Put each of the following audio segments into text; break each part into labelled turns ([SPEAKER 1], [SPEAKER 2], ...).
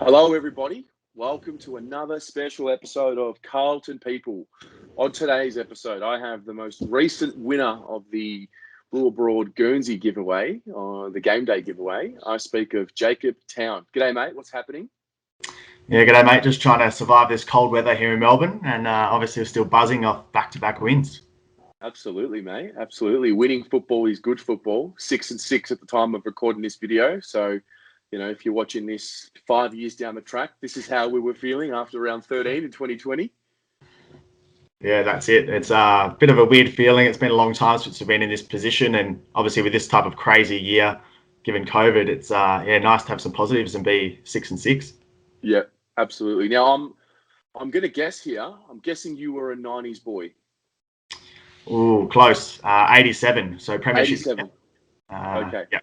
[SPEAKER 1] Hello, everybody. Welcome to another special episode of Carlton People. On today's episode, I have the most recent winner of the Blue Abroad Guernsey giveaway, the game day giveaway. I speak of Jacob Towne. G'day, mate. What's happening?
[SPEAKER 2] Yeah, g'day, mate. Just trying to survive this cold weather here in Melbourne, and obviously we're still buzzing off back-to-back wins.
[SPEAKER 1] Absolutely, mate. Absolutely. Winning football is good football. 6-6 at the time of recording this video. So, if you're watching this 5 years down the track, this is how we were feeling after round 13 in 2020.
[SPEAKER 2] Yeah, that's it. It's a bit of a weird feeling. It's been a long time since we've been in this position, and obviously with this type of crazy year, given COVID, it's nice to have some positives and be 6-6.
[SPEAKER 1] Yeah, absolutely. Now I'm going to guess here. I'm guessing you were a 90s boy.
[SPEAKER 2] Ooh, close. 87. So premiership.
[SPEAKER 1] 87. Okay.
[SPEAKER 2] Yeah.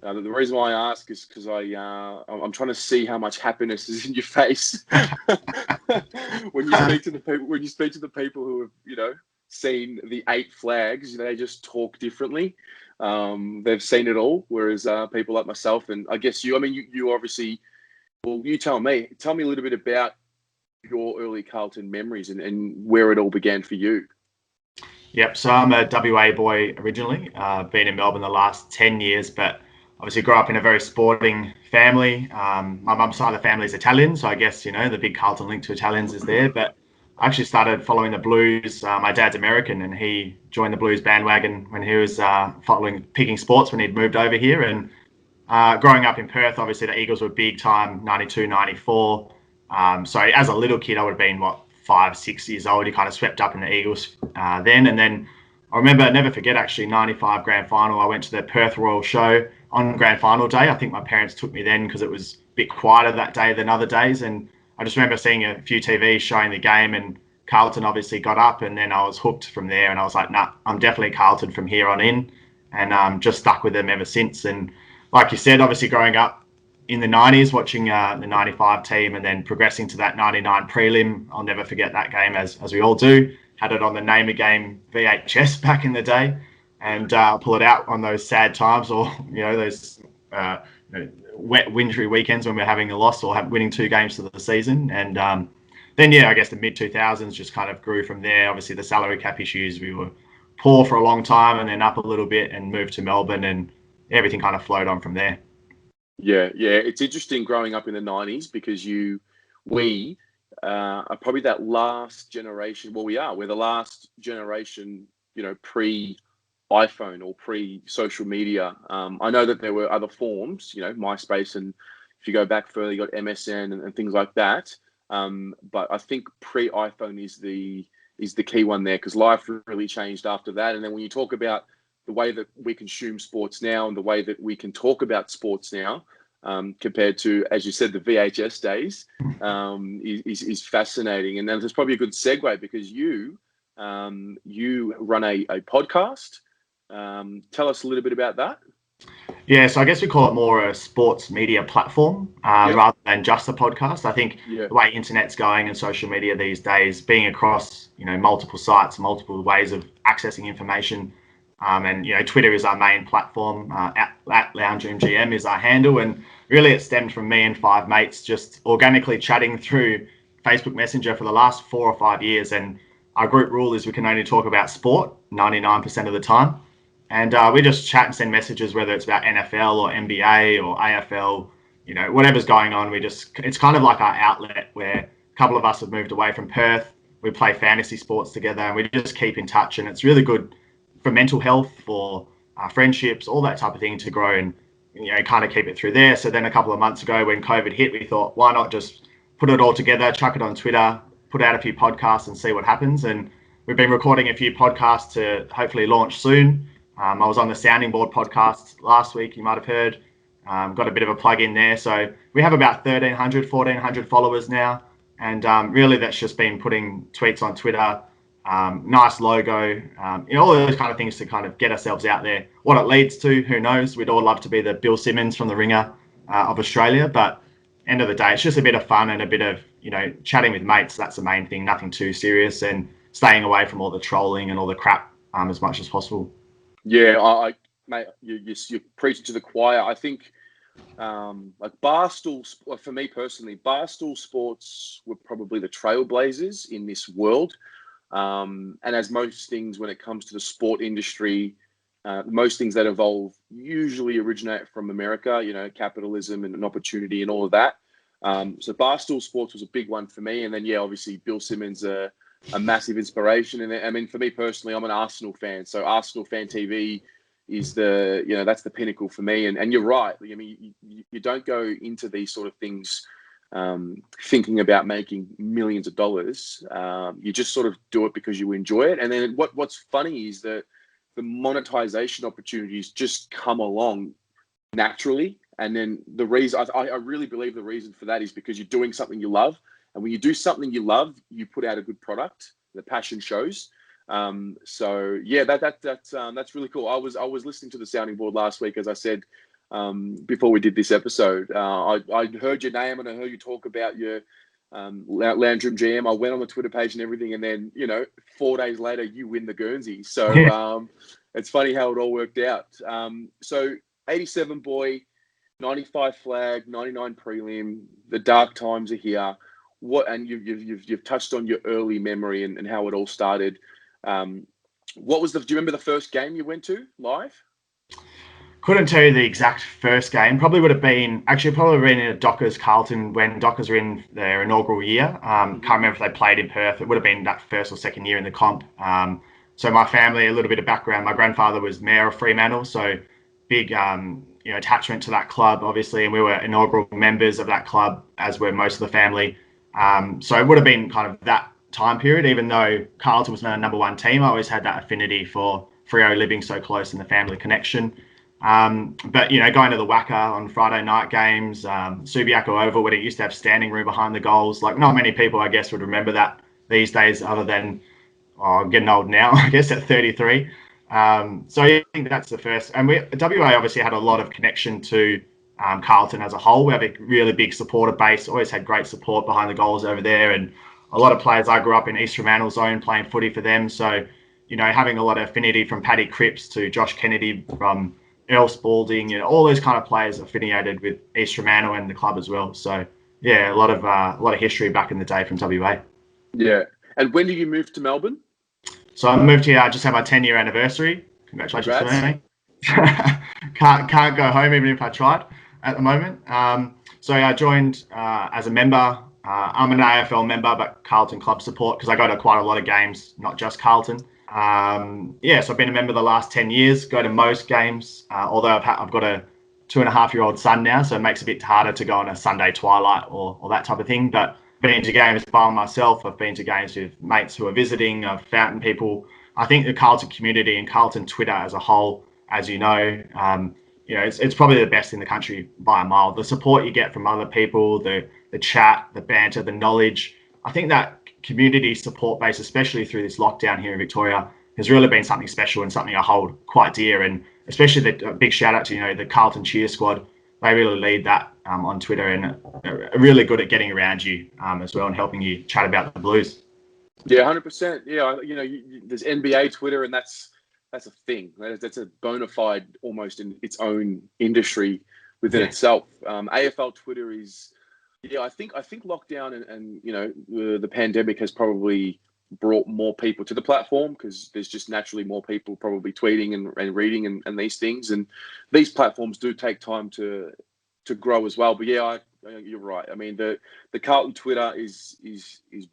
[SPEAKER 1] The reason why I ask is because I'm trying to see how much happiness is in your face when you speak to the people. When you speak to the people who have seen the 8 flags, they just talk differently. They've seen it all, whereas people like myself and I guess you. I mean, you obviously. Well, you tell me. Tell me a little bit about your early Carlton memories and where it all began for you.
[SPEAKER 2] Yep. So I'm a WA boy originally. Been in Melbourne the last 10 years, but obviously grew up in a very sporting family. My mum's side of the family is Italian, so I guess, the big Carlton link to Italians is there. But I actually started following the Blues. My dad's American, and he joined the Blues bandwagon when he was picking sports when he'd moved over here. And growing up in Perth, obviously the Eagles were big time, 92, 94. So as a little kid, I would have been, 5, 6 years old. He kind of swept up in the Eagles then. And then I remember, I'll never forget, actually, 95 grand final. I went to the Perth Royal Show on grand final day. I think my parents took me then because it was a bit quieter that day than other days. And I just remember seeing a few TVs showing the game, and Carlton obviously got up, and then I was hooked from there. And I was like, nah, I'm definitely Carlton from here on in, and just stuck with them ever since. And like you said, obviously growing up in the 90s, watching the 95 team and then progressing to that 99 prelim, I'll never forget that game, as we all do. Had it on the Name a Game VHS back in the day, and pull it out on those sad times, or those wet, wintry weekends when we're having a loss or winning 2 games to the season. And then I guess the mid 2000s just kind of grew from there. Obviously the salary cap issues, we were poor for a long time, and then up a little bit and moved to Melbourne, and everything kind of flowed on from there.
[SPEAKER 1] Yeah, it's interesting growing up in the 90s because we are probably that last generation. Well, we're the last generation, pre-iPhone or pre-social media. I know that there were other forms, MySpace, and if you go back further, you got MSN and things like that. But I think pre-iPhone is the key one there, because life really changed after that. And then when you talk about the way that we consume sports now and the way that we can talk about sports now, compared to, as you said, the VHS days, is fascinating. And then there's probably a good segue because you run a podcast. Tell us a little bit about that.
[SPEAKER 2] Yeah, so I guess we call it more a sports media platform rather than just a podcast. I think the way internet's going and social media these days, being across multiple sites, multiple ways of accessing information, and Twitter is our main platform. At Loungeroom GM is our handle, and really it stemmed from me and 5 mates just organically chatting through Facebook Messenger for the last 4 or 5 years. And our group rule is we can only talk about sport 99% of the time, and we just chat and send messages, whether it's about NFL or NBA or AFL, whatever's going on. It's kind of like our outlet, where a couple of us have moved away from Perth. We play fantasy sports together, and we just keep in touch, and it's really good for mental health, for friendships, all that type of thing, to grow and kind of keep it through there. So then a couple of months ago when COVID hit, we thought, why not just put it all together, chuck it on Twitter, put out a few podcasts and see what happens. And we've been recording a few podcasts to hopefully launch soon. I was on the Sounding Board podcast last week, you might have heard. Got a bit of a plug in there. So we have about 1,400 followers now. And really that's just been putting tweets on Twitter, nice logo, all those kind of things to kind of get ourselves out there. What it leads to, who knows? We'd all love to be the Bill Simmons from The Ringer of Australia, but end of the day, it's just a bit of fun and a bit of, chatting with mates. That's the main thing, nothing too serious, and staying away from all the trolling and all the crap as much as possible.
[SPEAKER 1] Yeah, mate, you're preaching to the choir. I think like Barstool, for me personally, Barstool Sports were probably the trailblazers in this world. And as most things, when it comes to the sport industry, most things that evolve usually originate from America, capitalism and an opportunity and all of that. So Barstool Sports was a big one for me. And then, obviously Bill Simmons, a massive inspiration. And I mean, for me personally, I'm an Arsenal fan. So Arsenal Fan TV is that's the pinnacle for me. And you're right. I mean, you don't go into these sort of things thinking about making millions of dollars. You just sort of do it because you enjoy it. And then what's funny is that the monetization opportunities just come along naturally. And then the reason, I really believe the reason for that is because you're doing something you love. And when you do something you love, you put out a good product. The passion shows. So yeah, that's really cool. I was listening to the sounding board last week, as I said, before we did this episode. I heard your name and I heard you talk about your Loungeroom GM. I went on the Twitter page and everything, and then 4 days later you win the Guernsey. So it's funny how it all worked out. So 87 boy, 95 flag, 99 prelim. The dark times are here. And you've touched on your early memory and how it all started. Do you remember the first game you went to live?
[SPEAKER 2] Couldn't tell you the exact first game. Probably in a Dockers Carlton when Dockers were in their inaugural year. Can't remember if they played in Perth. It would have been that first or second year in the comp. So my family, a little bit of background. My grandfather was mayor of Fremantle, so big attachment to that club, obviously, and we were inaugural members of that club, as were most of the family. So it would have been kind of that time period. Even though Carlton was my number one team, I always had that affinity for Freo living so close and the family connection. But going to the Wacker on Friday night games, Subiaco Oval, where it used to have standing room behind the goals. Like, not many people, I guess, would remember that these days, other than I'm getting old now, I guess, at 33. So I think that's the first. And WA obviously had a lot of connection to Carlton as a whole. We have a really big supporter base. Always had great support behind the goals over there, and a lot of players. I grew up in East Fremantle zone playing footy for them, so having a lot of affinity from Paddy Cripps to Josh Kennedy, from Earl Spalding, all those kind of players affiliated with East Fremantle and the club as well. So yeah, a lot of history back in the day from WA.
[SPEAKER 1] Yeah. And when did you move to Melbourne?
[SPEAKER 2] So I moved here. I just had my 10-year anniversary. Congratulations to me. Can't go home even if I tried at the moment. So I joined as a member. I'm an AFL member, but Carlton club support, because I go to quite a lot of games, not just Carlton. So I've been a member the last 10 years, go to most games, although I've got a 2.5-year-old son now, so it makes it a bit harder to go on a Sunday twilight or that type of thing. But been to games by myself, I've been to games with mates who are visiting, I've found people. I think the Carlton community and Carlton Twitter as a whole, as it's probably the best in the country by a mile. The support you get from other people, the chat, the banter, the knowledge. I think that community support base, especially through this lockdown here in Victoria, has really been something special and something I hold quite dear. And especially the big shout out to the Carlton cheer squad. They really lead that on Twitter and are really good at getting around you as well and helping you chat about the Blues.
[SPEAKER 1] Yeah, 100%. Yeah, there's NBA Twitter, and that's a thing. That's a bona fide, almost in its own industry within itself. AFL Twitter is. Yeah, I think lockdown and the pandemic has probably brought more people to the platform, because there's just naturally more people probably tweeting and reading and these things, and these platforms do take time to grow as well. But yeah, you're right. I mean, the Carlton Twitter is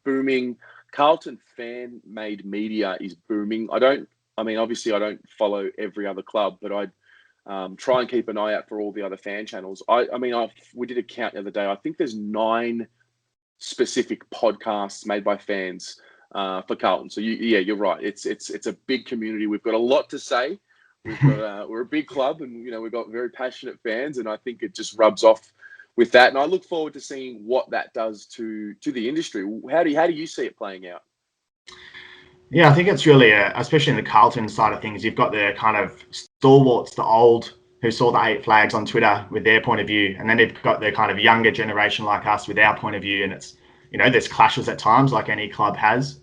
[SPEAKER 1] booming. Carlton fan made media is booming. Obviously I don't follow every other club, but I try and keep an eye out for all the other fan channels. We did a count the other day. I think there's 9 specific podcasts made by fans for Carlton. So you're right. It's a big community. We've got a lot to say. We're a big club, and we've got very passionate fans, and I think it just rubs off with that. And I look forward to seeing what that does to the industry. How do you see it playing out?
[SPEAKER 2] Yeah, I think it's really, especially in the Carlton side of things, you've got the kind of stalwarts, the old, who saw the 8 flags on Twitter with their point of view, and then they've got the kind of younger generation like us with our point of view, and it's there's clashes at times, like any club has,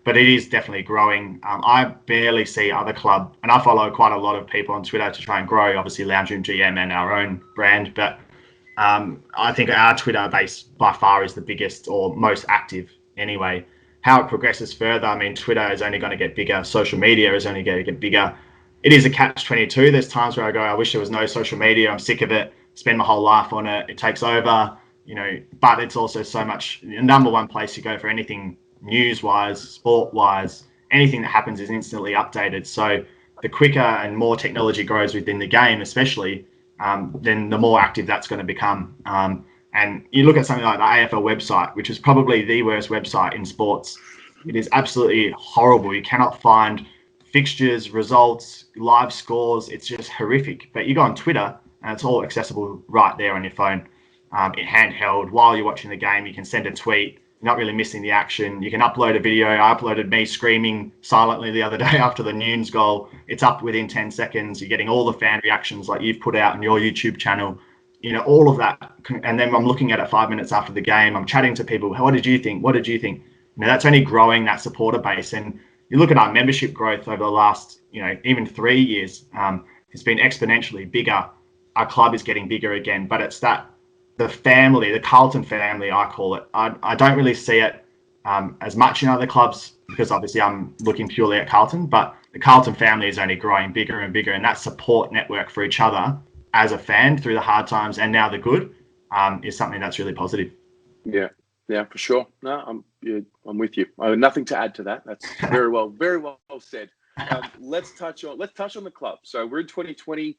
[SPEAKER 2] but it is definitely growing. I barely see other club, and I follow quite a lot of people on Twitter to try and grow, obviously Loungeroom GM and our own brand, but I think our Twitter base by far is the biggest or most active anyway. How it progresses further, I mean, Twitter is only going to get bigger. Social media is only going to get bigger. It is a catch-22. There's times where I go, I wish there was no social media. I'm sick of it. Spend my whole life on it. It takes over, but it's also so much the number one place you go for anything news-wise, sport-wise, anything that happens is instantly updated. So the quicker and more technology grows within the game, especially, then the more active that's going to become. And you look at something like the AFL website, which is probably the worst website in sports. It is absolutely horrible. You cannot find fixtures, results, live scores. It's just horrific. But you go on Twitter and it's all accessible right there on your phone, in handheld. While you're watching the game, you can send a tweet. You're not really missing the action. You can upload a video. I uploaded me screaming silently the other day after the Nunes goal. It's up within 10 seconds. You're getting all the fan reactions like you've put out on your YouTube channel. All of that. And then I'm looking at it 5 minutes after the game. I'm chatting to people. What did you think? What did you think? That's only growing that supporter base. And you look at our membership growth over the last, even 3 years, it's been exponentially bigger. Our club is getting bigger again, but it's the family, the Carlton family, I call it. I don't really see it as much in other clubs because obviously I'm looking purely at Carlton, but the Carlton family is only growing bigger and bigger, and that support network for each other as a fan through the hard times and now the good is something that's really positive.
[SPEAKER 1] Yeah, for sure. No, I'm with you. I have nothing to add to that. That's very well said. Let's touch on the club. So we're in 2020.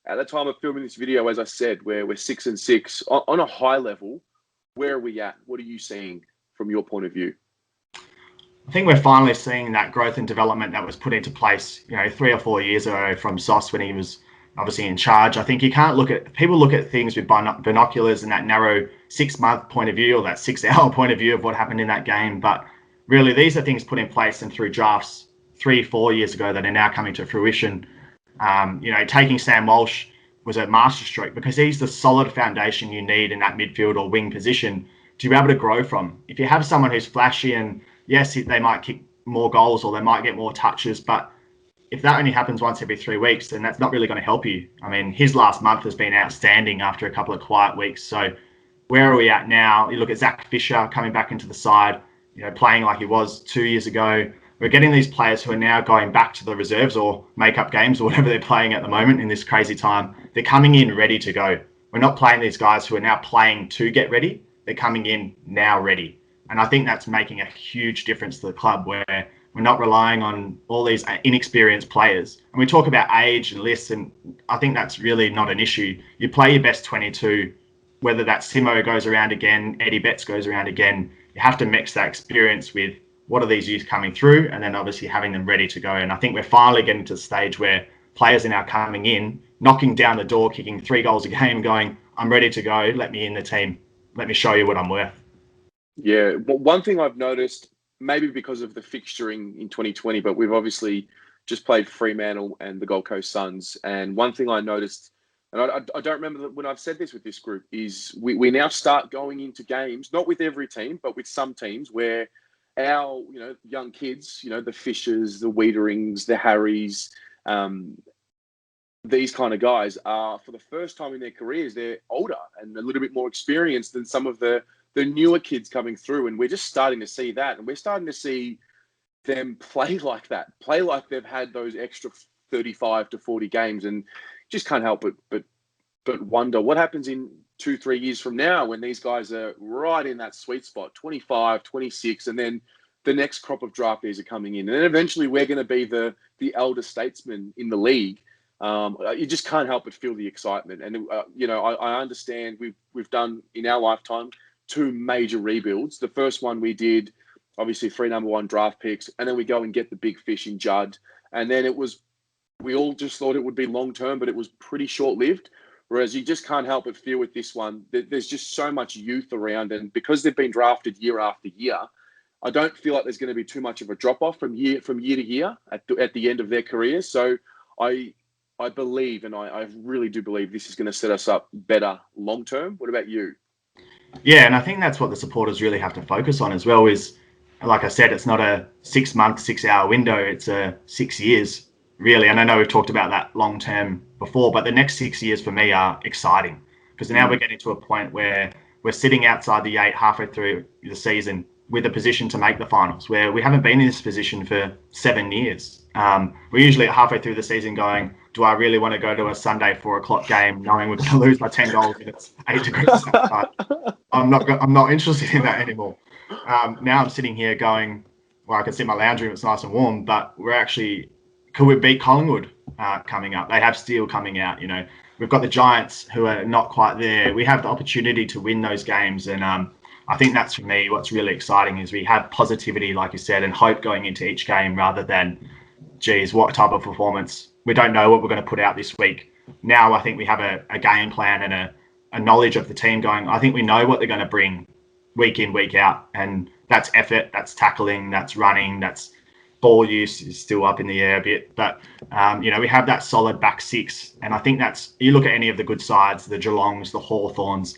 [SPEAKER 1] At the time of filming this video, as I said, we're 6-6 on a high level. Where are we at? What are you seeing from your point of view?
[SPEAKER 2] I think we're finally seeing that growth and development that was put into place, 3 or 4 years ago from Sauce when he was obviously in charge. I think you can't people look at things with binoculars and that narrow 6-month point of view or that 6-hour point of view of what happened in that game. But really, these are things put in place and through drafts 3-4 years ago that are now coming to fruition. Taking Sam Walsh was a masterstroke because he's the solid foundation you need in that midfield or wing position to be able to grow from. If you have someone who's flashy and yes, they might kick more goals or they might get more touches, but if that only happens once every 3 weeks, then that's not really going to help you. I mean, his last month has been outstanding after a couple of quiet weeks. So where are we at now? You look at Zach Fisher coming back into the side, playing like he was 2 years ago. We're getting these players who are now going back to the reserves or make-up games or whatever they're playing at the moment in this crazy time. They're coming in ready to go. We're not playing these guys who are now playing to get ready. They're coming in now ready. And I think that's making a huge difference to the club where we're not relying on all these inexperienced players. And we talk about age and lists, and I think that's really not an issue. You play your best 22, whether that Simo goes around again, Eddie Betts goes around again. You have to mix that experience with what are these youth coming through, and then obviously having them ready to go. And I think we're finally getting to the stage where players are now coming in, knocking down the door, kicking 3 goals a game, going, I'm ready to go. Let me in the team. Let me show you what I'm worth.
[SPEAKER 1] Yeah, one thing I've noticed, maybe because of the fixturing in 2020, but we've obviously just played Fremantle and the Gold Coast Suns. And one thing I noticed, and I don't remember when I've said this with this group, is we now start going into games, not with every team, but with some teams where our young kids, the Fishers, the Wiederings, the Harrys, these kind of guys are, for the first time in their careers, they're older and a little bit more experienced than some of the newer kids coming through. And we're just starting to see that. And we're starting to see them play like that, play like they've had those extra 35 to 40 games, and just can't help but wonder what happens in 2-3 years from now when these guys are right in that sweet spot, 25, 26, and then the next crop of draftees are coming in. And then eventually we're going to be the elder statesmen in the league. You just can't help but feel the excitement. And, I understand we've done in our lifetime 2 major rebuilds. The first one we did, obviously 3 number 1 draft picks, and then we go and get the big fish in Judd. And then we all just thought it would be long-term, but it was pretty short-lived. Whereas you just can't help but feel with this one, there's just so much youth around. And because they've been drafted year after year, I don't feel like there's going to be too much of a drop-off from year to year at the end of their careers. So I believe, and I really do believe this is going to set us up better long-term. What about you?
[SPEAKER 2] Yeah, and I think that's what the supporters really have to focus on as well is, like I said, it's not a 6 month, 6 hour window. It's a 6 years, really. And I know we've talked about that long term before, but the next 6 years for me are exciting because now we're getting to a point where we're sitting outside the eight halfway through the season with a position to make the finals, where we haven't been in this position for 7 years. We're usually halfway through the season going, do I really want to go to a Sunday 4 o'clock game knowing we're going to lose by 10 goals and it's 8 degrees outside? I'm not interested in that anymore. Now I'm sitting here going, well, I can sit in my lounge room, it's nice and warm, but could we beat Collingwood coming up? They have Steel coming out, We've got the Giants who are not quite there. We have the opportunity to win those games. And I think that's, for me, what's really exciting is we have positivity, like you said, and hope going into each game rather than, geez, what type of performance? We don't know what we're going to put out this week. Now I think we have a game plan and a knowledge of the team going, I think we know what they're going to bring week in, week out. And that's effort, that's tackling, that's running, that's ball use is still up in the air a bit. But, we have that solid back six. And I think you look at any of the good sides, the Geelongs, the Hawthorns,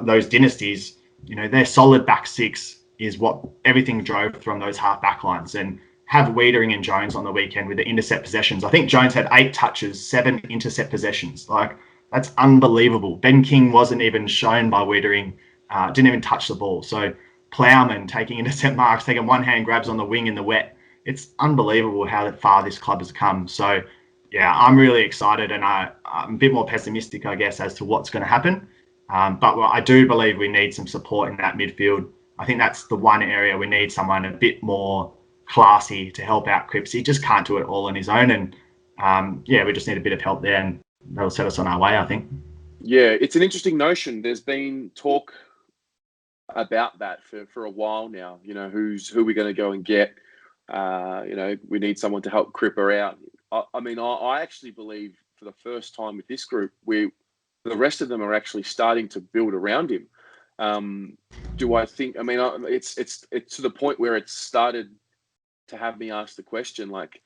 [SPEAKER 2] those dynasties, their solid back six is what everything drove from those half back lines. And have Wiedering and Jones on the weekend with the intercept possessions. I think Jones had 8 touches, 7 intercept possessions. Like, that's unbelievable. Ben King wasn't even shown by Wiedering, didn't even touch the ball. So Plowman taking intercept marks, taking one-hand grabs on the wing in the wet. It's unbelievable how far this club has come. So, yeah, I'm really excited, and I'm a bit more pessimistic, I guess, as to what's going to happen. But I do believe we need some support in that midfield. I think that's the one area we need someone a bit more classy to help out Cripps. He just can't do it all on his own. And, we just need a bit of help there, and that'll set us on our way, I think.
[SPEAKER 1] Yeah, it's an interesting notion. There's been talk about that for a while now. Who we're going to go and get. We need someone to help Cripper out. I actually believe for the first time with this group, the rest of them are actually starting to build around him. Do I think? It's to the point where it's started to have me ask the question, like,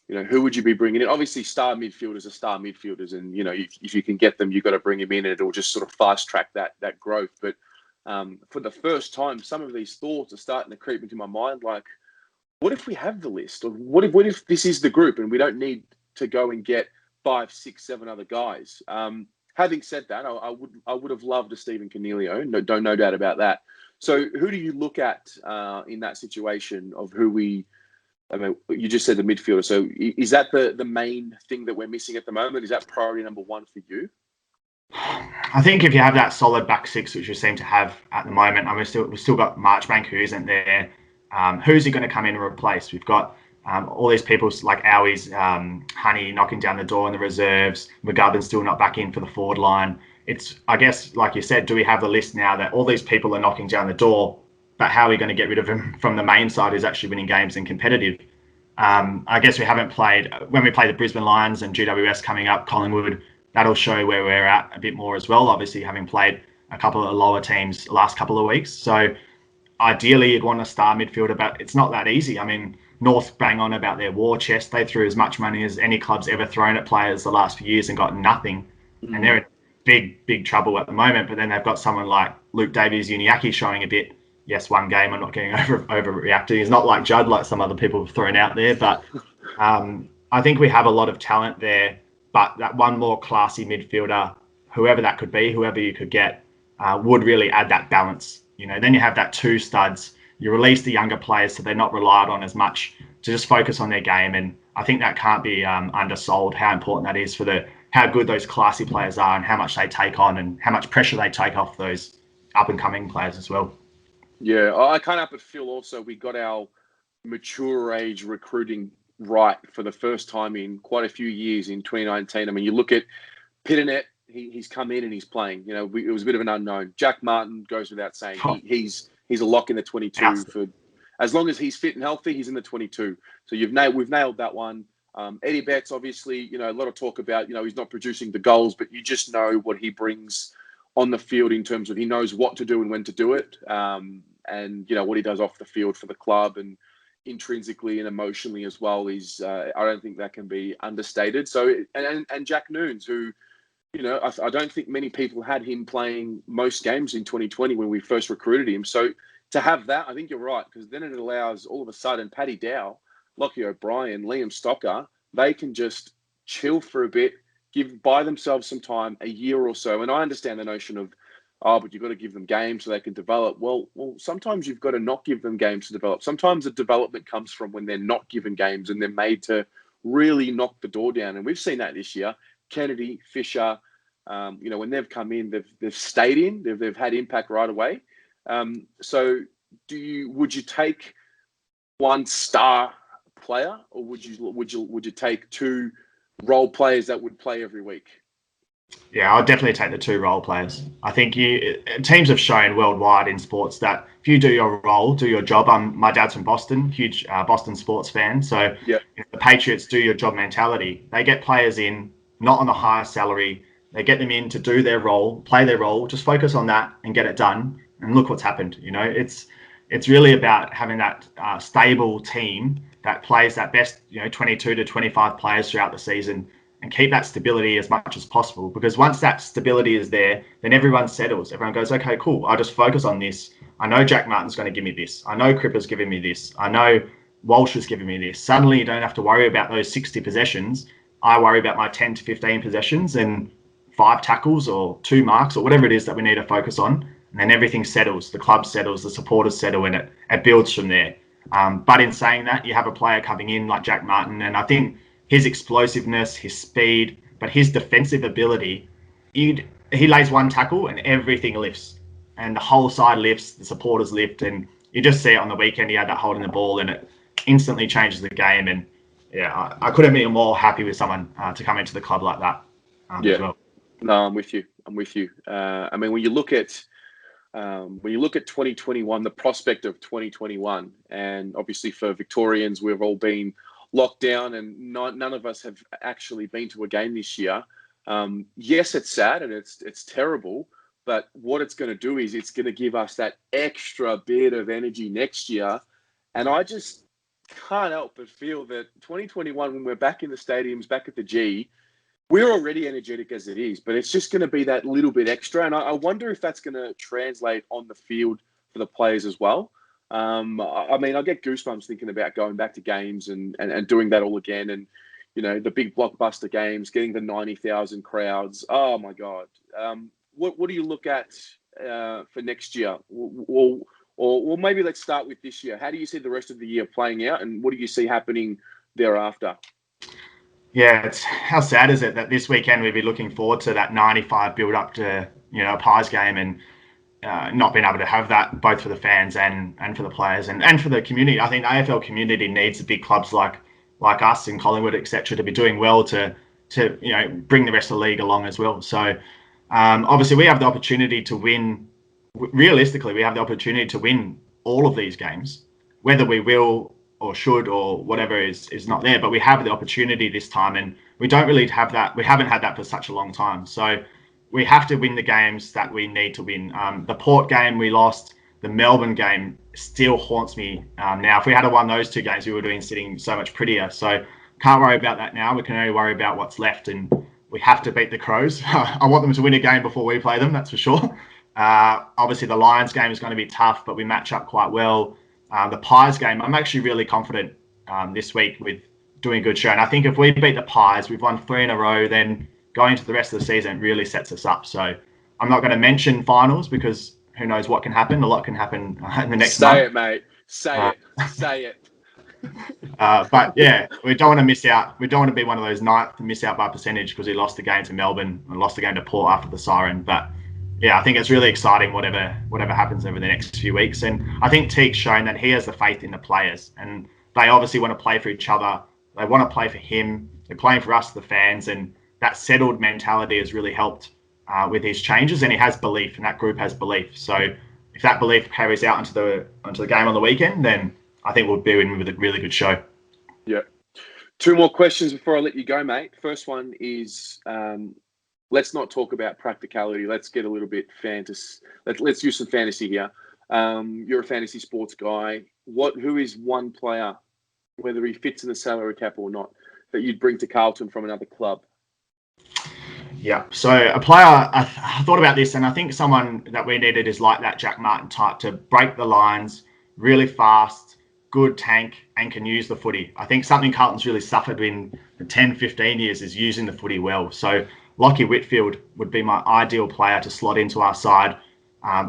[SPEAKER 1] who would you be bringing in? Obviously, star midfielders are star midfielders, and if you can get them, you've got to bring them in, and it'll just sort of fast track that growth. But for the first time, some of these thoughts are starting to creep into my mind, like, what if we have the list? Or what if this is the group and we don't need to go and get 5, 6, 7 other guys? Having said that, I would have loved a Stephen Cornelio, no doubt about that. So who do you look at in that situation of who we? You just said the midfielder. So is that the main thing that we're missing at the moment? Is that priority number one for you?
[SPEAKER 2] I think if you have that solid back six, which we seem to have at the moment, and we've still got Marchbank who isn't there. Who's he going to come in and replace? We've got all these people like Owies, Honey knocking down the door in the reserves. McGovern's still not back in for the forward line. It's, I guess, like you said, do we have the list now that all these people are knocking down the door, but how are we going to get rid of them from the main side who's actually winning games and competitive? I guess we haven't played, when we play the Brisbane Lions and GWS coming up, Collingwood, that'll show where we're at a bit more as well, obviously having played a couple of lower teams the last couple of weeks. So ideally you'd want a star midfielder, but it's not that easy. North bang on about their war chest. They threw as much money as any club's ever thrown at players the last few years and got nothing. Mm. And they're in big trouble at the moment. But then they've got someone like Luke Davies-Uniacke showing a bit, yes, one game, I'm not getting overreacting. He's not like Judd, like some other people have thrown out there. But I think we have a lot of talent there. But that one more classy midfielder, whoever that could be, whoever you could get, would really add that balance. Then you have that 2 studs. You release the younger players so they're not relied on as much to just focus on their game. And I think that can't be undersold, how important that is for how good those classy players are and how much they take on and how much pressure they take off those up-and-coming players as well.
[SPEAKER 1] Yeah, I can't help but feel also we got our mature age recruiting right for the first time in quite a few years in 2019. You look at Pitternet, he's come in and he's playing. It was a bit of an unknown. Jack Martin goes without saying. He's a lock in the 22 for as long as he's fit and healthy. He's in the 22. So we've nailed that one. Eddie Betts, obviously, a lot of talk about he's not producing the goals, but you just know what he brings on the field in terms of he knows what to do and when to do it, and what he does off the field for the club and intrinsically and emotionally as well is I don't think that can be understated. So and Jack Noons, who I don't think many people had him playing most games in 2020 when we first recruited him. So to have that, I think you're right, because then it allows all of a sudden Paddy Dow, Lockie O'Brien, Liam Stocker, they can just chill for a bit, buy themselves some time, a year or so. And I understand the notion of, but you've got to give them games so they can develop. Well, sometimes you've got to not give them games to develop. Sometimes the development comes from when they're not given games and they're made to really knock the door down. And we've seen that this year. Kennedy, Fisher, when they've come in, they've stayed in. They've had impact right away. So, would you take one star player, or would you take two role players that would play every week?
[SPEAKER 2] Yeah, I'll definitely take the two role players. I think teams have shown worldwide in sports that if you do your role, do your job. My dad's from Boston, huge Boston sports fan. So the Patriots do your job mentality. They get players in, not on the highest salary. They get them in to do their role, play their role, just focus on that and get it done. And look what's happened. It's really about having that stable team that plays that best, 22 to 25 players throughout the season, and keep that stability as much as possible. Because once that stability is there, then everyone settles. Everyone goes, okay, cool. I'll just focus on this. I know Jack Martin's going to give me this. I know Cripper's giving me this. I know Walsh is giving me this. Suddenly you don't have to worry about those 60 possessions. I worry about my 10 to 15 possessions and 5 tackles or 2 marks or whatever it is that we need to focus on. And then everything settles. The club settles. The supporters settle in it. It builds from there. But in saying that, you have a player coming in like Jack Martin, and I think his explosiveness, his speed, but his defensive ability, he lays one tackle and everything lifts. And the whole side lifts, the supporters lift, and you just see it on the weekend. He had that holding the ball, and it instantly changes the game. And yeah, I couldn't be more happy with someone to come into the club like that as well.
[SPEAKER 1] No, I'm with you. I mean, when you look at 2021, the prospect of 2021, and obviously for Victorians, we've all been locked down and none of us have actually been to a game this year. Yes, it's sad and it's terrible, but what it's going to do is it's going to give us that extra bit of energy next year. And I just can't help but feel that 2021, when we're back in the stadiums, back at the G, we're already energetic as it is, but it's just going to be that little bit extra. And I wonder if that's going to translate on the field for the players as well. I mean, I get goosebumps thinking about going back to games and doing that all again. And, the big blockbuster games, getting the 90,000 crowds. Oh, my God. What do you look at for next year? Or maybe let's start with this year. How do you see the rest of the year playing out, and what do you see happening thereafter?
[SPEAKER 2] Yeah, how sad is it that this weekend we'd be looking forward to that 95 build up to a Pies game, and not being able to have that both for the fans and for the players and for the community. I think the AFL community needs the big clubs like us in Collingwood, etc., to be doing well to bring the rest of the league along as well. So obviously we have the opportunity to win. Realistically, we have the opportunity to win all of these games, whether we will or should or whatever is not there, but we have the opportunity this time, and we don't really have that. We haven't had that for such a long time. So we have to win the games that we need to win. The Port game we lost, the Melbourne game still haunts me now. If we had won those 2 games, we would have been sitting so much prettier. So can't worry about that now. We can only worry about what's left, and we have to beat the Crows. I want them to win a game before we play them, that's for sure. Obviously the Lions game is going to be tough, but we match up quite well. The Pies game, I'm actually really confident this week with doing a good show. And I think if we beat the Pies, we've won 3 in a row, then going into the rest of the season, it really sets us up. So I'm not going to mention finals because who knows what can happen. A lot can happen in the next month.
[SPEAKER 1] Say it, mate. Say it.
[SPEAKER 2] But yeah, we don't want to miss out. We don't want to be one of those ninth to miss out by percentage because we lost the game to Melbourne and lost the game to Port after the siren. But yeah, I think it's really exciting whatever happens over the next few weeks. And I think Teague's shown that he has the faith in the players, and they obviously want to play for each other. They want to play for him. They're playing for us, the fans, and that settled mentality has really helped with his changes, and he has belief, and that group has belief. So if that belief carries out onto the game on the weekend, then I think we'll be in with a really good show.
[SPEAKER 1] Yeah. 2 more questions before I let you go, mate. First one is, let's not talk about practicality. Let's get a little bit fantasy. Let's use some fantasy here. You're a fantasy sports guy. Who is one player, whether he fits in the salary cap or not, that you'd bring to Carlton from another club?
[SPEAKER 2] Yeah. So a player, I thought about this, and I think someone that we needed is like that Jack Martin type to break the lines really fast, good tank, and can use the footy. I think something Carlton's really suffered in the 10, 15 years is using the footy well. So Lockie Whitfield would be my ideal player to slot into our side,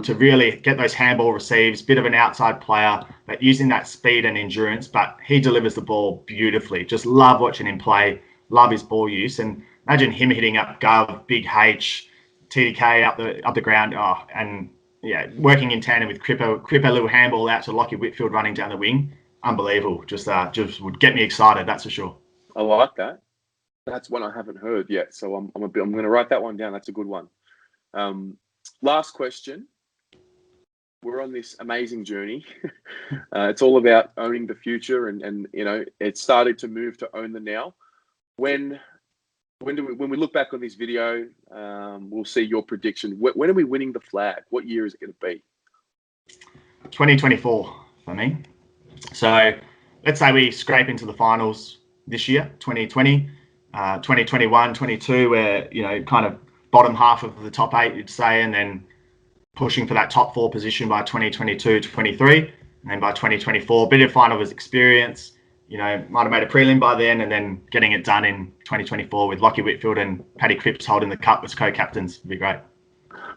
[SPEAKER 2] to really get those handball receives, bit of an outside player, but using that speed and endurance. But he delivers the ball beautifully. Just love watching him play, love his ball use. And imagine him hitting up Gov, Big H, TDK up the ground, and yeah, working in tandem with Cripper little handball out to Lockie Whitfield running down the wing. Unbelievable. Just would get me excited, that's for sure.
[SPEAKER 1] I like that. That's one I haven't heard yet, so I'm going to write that one down. That's a good one. Last question. We're on this amazing journey. It's all about owning the future, and it's started to move to own the now. When we look back on this video, we'll see your prediction. When are we winning the flag? What year is it going to be?
[SPEAKER 2] 2024 for me. So let's say we scrape into the finals this year, 2020, 2021, 22, where, kind of bottom half of the top 8, you'd say, and then pushing for that top 4 position by 2022, 23, and then by 2024, bit of finals experience, might have made a prelim by then, and then getting it done in 2024 with Lockie Whitfield and Paddy Cripps holding the cup as co-captains would be great.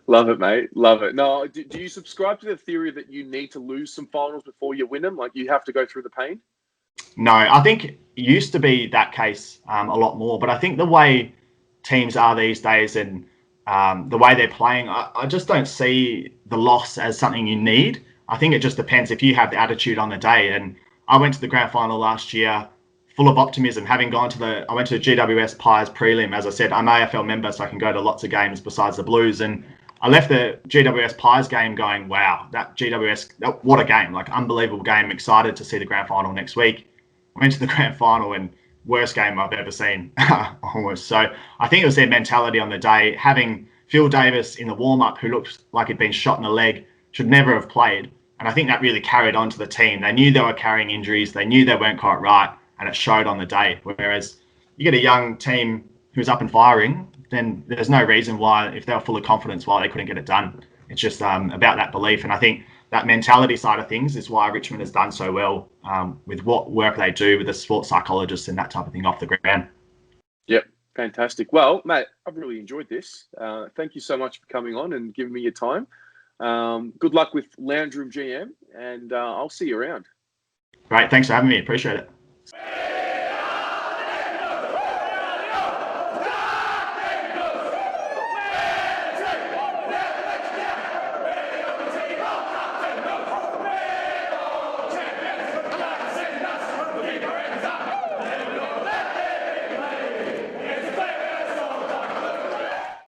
[SPEAKER 1] Love it, mate. Love it. No, do you subscribe to the theory that you need to lose some finals before you win them? Like, you have to go through the pain?
[SPEAKER 2] No, I think it used to be that case a lot more, but I think the way teams are these days and the way they're playing, I just don't see the loss as something you need. I think it just depends if you have the attitude on the day. And I went to the grand final last year full of optimism, having gone I went to the GWS Pies prelim. As I said, I'm an AFL member, so I can go to lots of games besides the Blues. And I left the GWS Pies game going, wow, what a game, like unbelievable game. Excited to see the grand final next week. Went to the grand final and worst game I've ever seen, almost. So I think it was their mentality on the day. Having Phil Davis in the warm-up, who looked like he'd been shot in the leg, should never have played. And I think that really carried on to the team. They knew they were carrying injuries. They knew they weren't quite right, and it showed on the day. Whereas you get a young team who's up and firing, then there's no reason why, if they were full of confidence, why they couldn't get it done. It's just about that belief. And I think that mentality side of things is why Richmond has done so well with what work they do with the sports psychologists and that type of thing off the ground.
[SPEAKER 1] Yep, fantastic. Well, mate, I've really enjoyed this. Thank you so much for coming on and giving me your time. Good luck with Loungeroom GM, and I'll see you around.
[SPEAKER 2] Great, thanks for having me. Appreciate it.